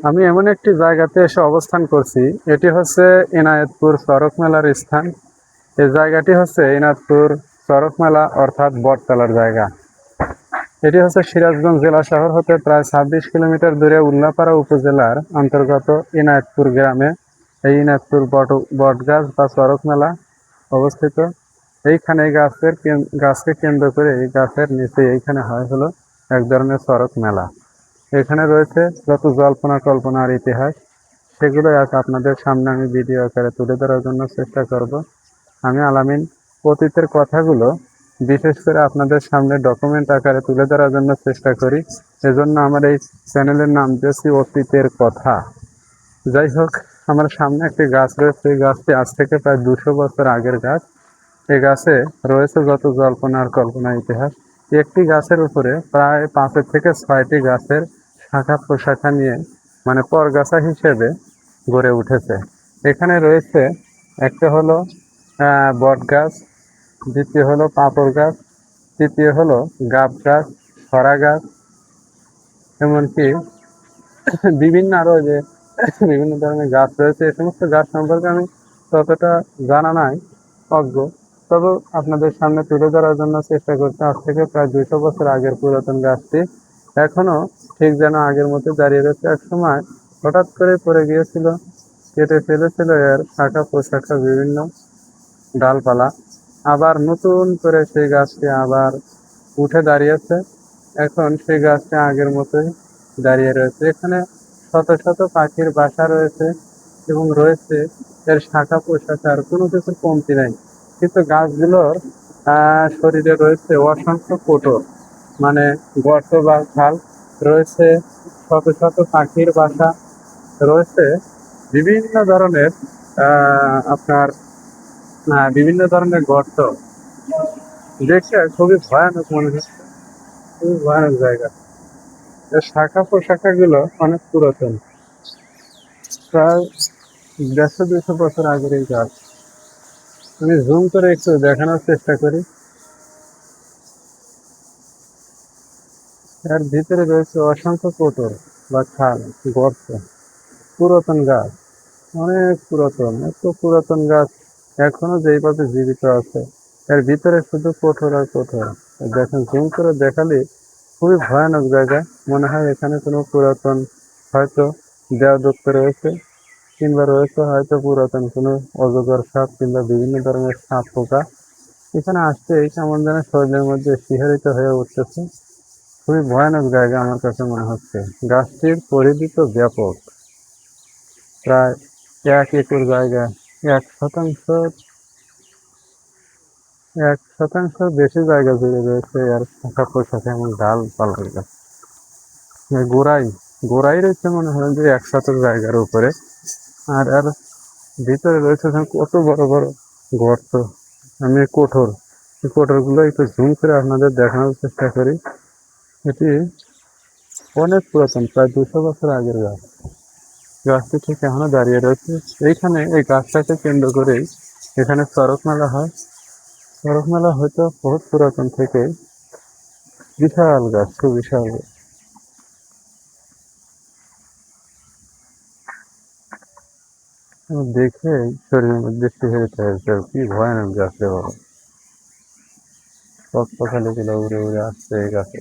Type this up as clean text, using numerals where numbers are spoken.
আমি এমন একটি জায়গাতে এসে অবস্থান করছি। এটি হচ্ছে এনায়েতপুর চড়ক মেলার স্থান। এই জায়গাটি হচ্ছে এনায়েতপুর চড়ক মেলা অর্থাৎ বটতলার জায়গা। এটি হচ্ছে সিরাজগঞ্জ জেলা শহর হতে প্রায় ২৬ কিলোমিটার দূরে উল্লাপাড়া উপজেলার অন্তর্গত এনায়েতপুর গ্রামে এই এনায়েতপুর বটগাছ বা চড়ক মেলা অবস্থিত। এইখানে গাছকে কেন্দ্র করে এই গাছের নিচে এইখানে হয় হলো এক ধরনের চড়ক মেলা। এখানে রয়েছে যত জল্পনা কল্পনার ইতিহাস, সেগুলো আজ আপনাদের সামনে আমি ভিডিও আকারে তুলে ধরার জন্য চেষ্টা করব। আমি আলামিন অতীতের কথাগুলো বিশেষ করে আপনাদের সামনে ডকুমেন্ট আকারে তুলে ধরার জন্য চেষ্টা করি। এজন্য আমার এই চ্যানেলের নাম দিয়েছি অতীতের কথা। যাই হোক, আমার সামনে একটি গাছ রয়েছে। এই গাছটি আজ থেকে প্রায় ২০০ বছর আগের গাছ। এই গাছে রয়েছে যত জল্পনা আর কল্পনা ইতিহাস। একটি গাছের উপরে প্রায় ৫ থেকে ৬টি গাছের শাখা প্রশাখা নিয়ে মানে পরগাছা হিসেবে গড়ে উঠেছে। এখানে রয়েছে একটা হলো বট গাছ, দ্বিতীয় হলো পাপড় গাছ, তৃতীয় হলো গাব গাছ, সরা গাছ, এমনকি বিভিন্ন আরো যে বিভিন্ন ধরনের গাছ রয়েছে। এই সমস্ত গাছ সম্পর্কে আমি ততটা জানা নাই, অজ্ঞ। তবে আপনাদের সামনে তুলে ধরার জন্য চেষ্টা করছি। আজ থেকে প্রায় ২০০ বছর আগের পুরাতন গাছটি এখনো ঠিক যেন আগের মতো দাঁড়িয়ে রয়েছে। এক সময় হঠাৎ করে পড়ে গিয়েছিল, কেটে ফেলেছিল এর শাখা প্রশাখা বিভিন্ন ডালপালা। আবার নতুন করে সেই গাছটি আবার উঠে দাঁড়িয়েছে। এখন সেই গাছটি আগের মতোই দাঁড়িয়ে রয়েছে। এখানে শত শত পাখির বাসা রয়েছে এবং রয়েছে এর শাখা প্রশাখার কোনো কিছুর কমতি নেই। কিন্তু গাছগুলোর শরীরে রয়েছে অসংখ্য কোটর, মানে গর্ত বা খাল রয়েছে, শত শত পাখির বাসা রয়েছে, বিভিন্ন ধরনের আপনার বিভিন্ন ধরনের গর্ত। দেখে খুবই ভয়ানক মনে হচ্ছে, খুবই ভয়ানক জায়গা। এর শাখা প্রশাখা গুলো অনেক পুরাতন, প্রায় ১৫০-২০০ বছর আগের এই গাছ। আমি জুম করে একটু দেখানোর চেষ্টা করি। এর ভিতরে রয়েছে অসংখ্য কোটর বা খাল, গর্ত। পুরাতন গাছ, অনেক পুরাতন, এত পুরাতন গাছ এখনো যেইভাবে জীবিত আছে। এর ভিতরে শুধু কোটর আর কোটর। দেখেন, জুম করে দেখালে খুবই ভয়ানক জায়গা। মনে হয় এখানে কোনো পুরাতন হয়তো দেওদত্ত রয়েছে, কিংবা রয়েছে হয়তো পুরাতন কোনো অজগর সাপ কিংবা বিভিন্ন ধরনের সাপ পোকা। এখানে আসতেই কেমন যেন শরীরের মধ্যে শিহরিত হয়ে উঠতেছে। খুবই ভয়ানক জায়গা আমার কাছে মনে হচ্ছে। গাছটির পরিধি তো ব্যাপক, প্রায় ১ একর জায়গা, ১ শতাংশ, ১ শতাংশের বেশি জায়গা জুড়ে রয়েছে এর শাখা প্রশাখা এবং ডালপালার গাছ। গোড়াই গোড়াই রয়েছে মনে হয় যে ১ শতক জায়গার উপরে। আর এর ভিতরে রয়েছে কত বড় বড় গর্ত। আমি এই কোটরগুলো একটু জুম করে আপনাদের দেখানোর চেষ্টা করি। এটি অনেক পুরাতন, প্রায় ২০০ বছর আগের গাছ। গাছটি ঠিক এখনো দাঁড়িয়ে রয়েছে। এইখানে এই গাছটাকে কেন্দ্র করেই এখানে চড়ক মেলা হয়। চড়ক মেলা হয়তো বহুত পুরাতন থেকে। বিশাল গাছ, সুবিশাল গাছ। দেখে শরীরের মধ্যে শিহরিত হয়েছে, কি ভয়ানক গাছ রে বাবা। সকালে গুলো উড়ে উড়ে আসছে এই গাছে।